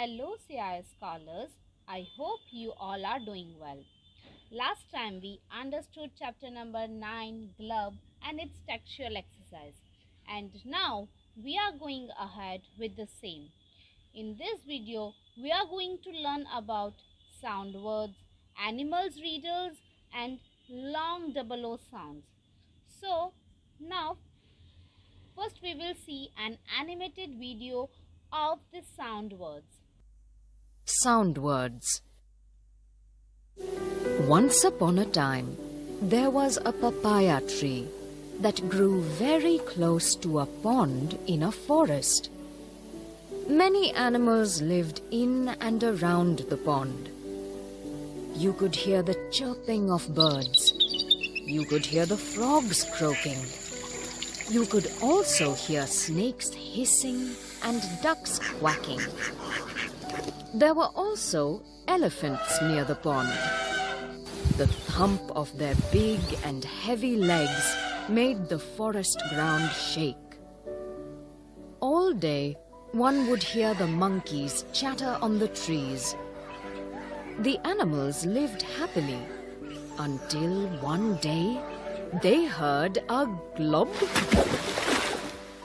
Hello CIS scholars, I hope you all are doing well. Last time we understood chapter number 9 glove and its textual exercise, and now we are going ahead with the same. In this video we are going to learn about sound words, animals riddles and long double O sounds. So now first we will see an animated video of the sound words. Sound words. Once upon a time, there was a papaya tree that grew very close to a pond in a forest. Many animals lived in and around the pond. You could hear the chirping of birds. You could hear the frogs croaking. You could also hear snakes hissing and ducks quacking. There were also elephants near the pond. The thump of their big and heavy legs made the forest ground shake. All day, one would hear the monkeys chatter on the trees. The animals lived happily until one day they heard a glob.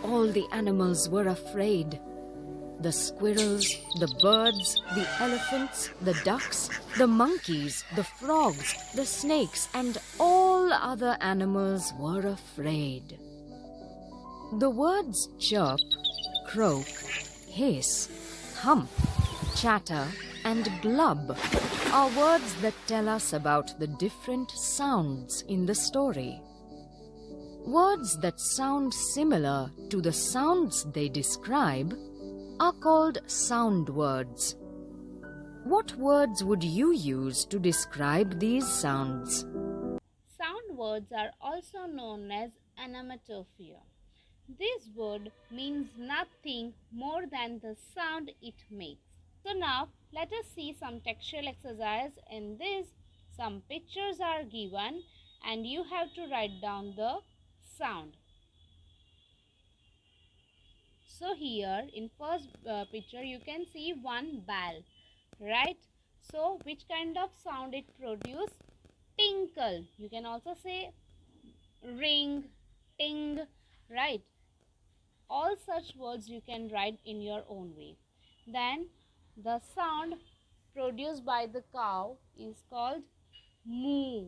All the animals were afraid. The squirrels, the birds, the elephants, the ducks, the monkeys, the frogs, the snakes, and all other animals were afraid. The words chirp, croak, hiss, hump, chatter, and glub are words that tell us about the different sounds in the story. Words that sound similar to the sounds they describe are called sound words. What words would you use to describe these sounds? Sound words are also known as onomatopoeia. This word means nothing more than the sound it makes. So now let us see some textual exercise. In this, some pictures are given and you have to write down the sound. So here in first picture you can see one bell, right? So which kind of sound it produce? Tinkle. You can also say ring, ting, right? All such words you can write in your own way. Then the sound produced by the cow is called moo.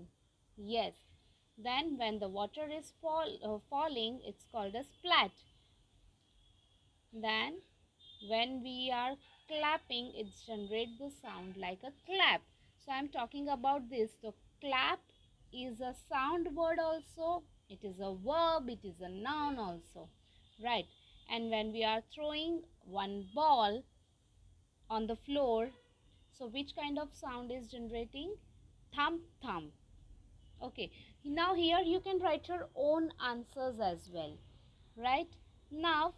Yes. Then when the water is falling, it's called a splat. Then when we are clapping, it generates the sound like a clap. So I am talking about this. So clap is a sound word also. It is a verb. It is a noun also. Right. And when we are throwing one ball on the floor, so which kind of sound is generating? Thump thump. Okay. Now here you can write your own answers as well. Right. Now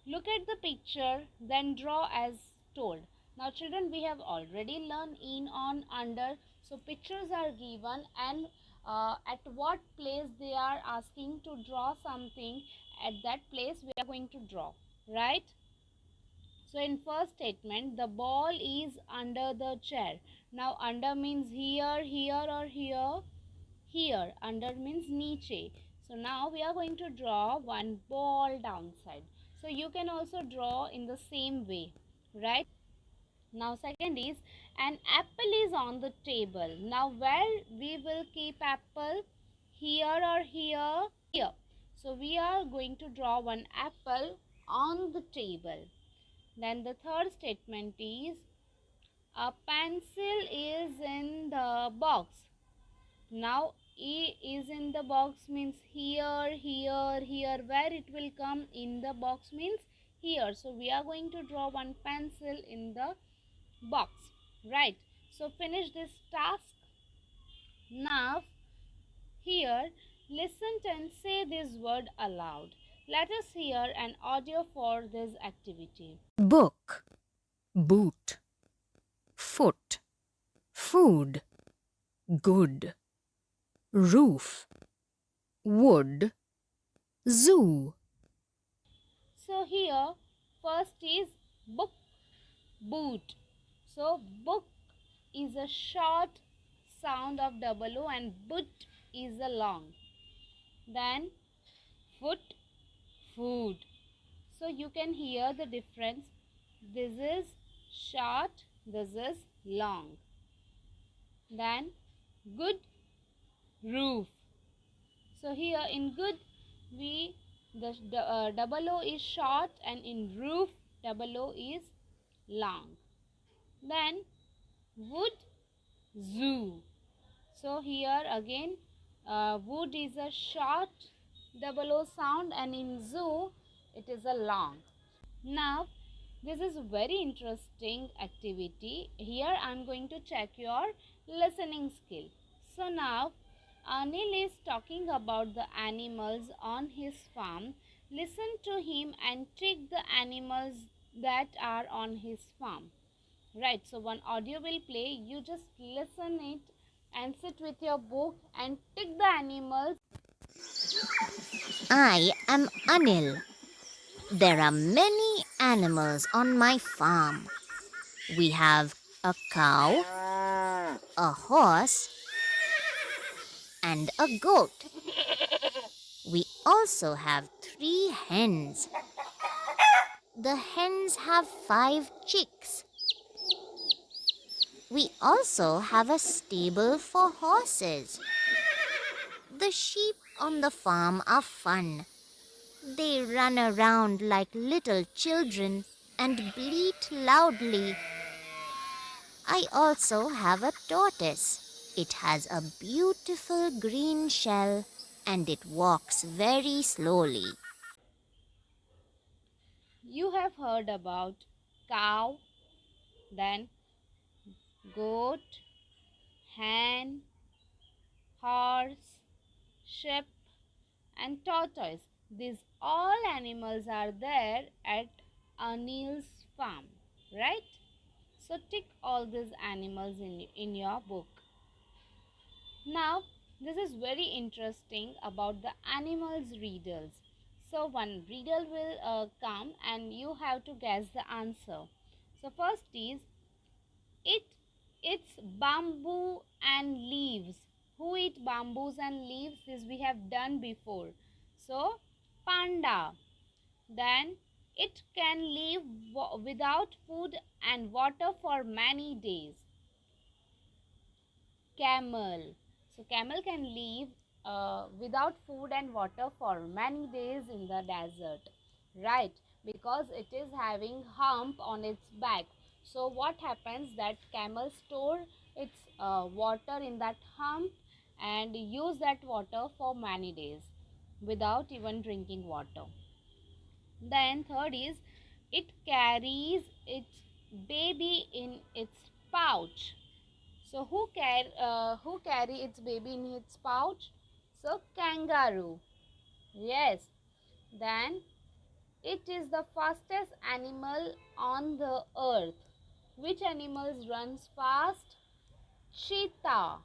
look at the picture, then draw as told. Now children, we have already learned in, on, under. So pictures are given and at what place they are asking to draw something, at that place we are going to draw, right? So in first statement, the ball is under the chair. Now under means here, here or here. Here. Under means niche. So now we are going to draw one ball downside. So you can also draw in the same way, right? Now second is an apple is on the table. Now where we will keep apple? Here or here? Here. So we are going to draw one apple on the table. Then the third statement is a pencil is in the box. Now E is in the box means here, here, here. Where it will come in the box means here. So we are going to draw one pencil in the box, right? So finish this task. Now here listen and say this word aloud. Let us hear an audio for this activity. Book, boot, foot, food, good, roof, wood, zoo. So here first is book. boot. So book is a short sound of double O and boot is a long. Then foot, food. So you can hear the difference. This is short, this is long. Then good, roof. So here in good the double O is short and in roof double O is long. Then wood, zoo. So here again wood is a short double O sound and in zoo it is a long. Now this is a very interesting activity. Here I am going to check your listening skill. So now Anil is talking about the animals on his farm. Listen to him and trick the animals that are on his farm. Right, so one audio will play. You just listen it and sit with your book and tick the animals. I am Anil. There are many animals on my farm. We have a cow, a horse, and a goat. We also have 3 hens. The hens have 5 chicks. We also have a stable for horses. The sheep on the farm are fun. They run around like little children and bleat loudly. I also have a tortoise. It has a beautiful green shell and it walks very slowly. You have heard about cow, then goat, hen, horse, sheep, and tortoise. These all animals are there at Anil's farm, right? So tick all these animals in your book. Now, this is very interesting about the animals riddles. So one riddle will come and you have to guess the answer. So first is it eats bamboo and leaves. Who eat bamboos and leaves? This we have done before. So panda. Then it can live without food and water for many days. Camel. So camel can live without food and water for many days in the desert, right? Because it is having hump on its back. So what happens that camel store its water in that hump and use that water for many days without even drinking water. Then third is it carries its baby in its pouch. So who carry its baby in its pouch? So kangaroo. Yes. Then it is the fastest animal on the earth. Which animals runs fast? Cheetah.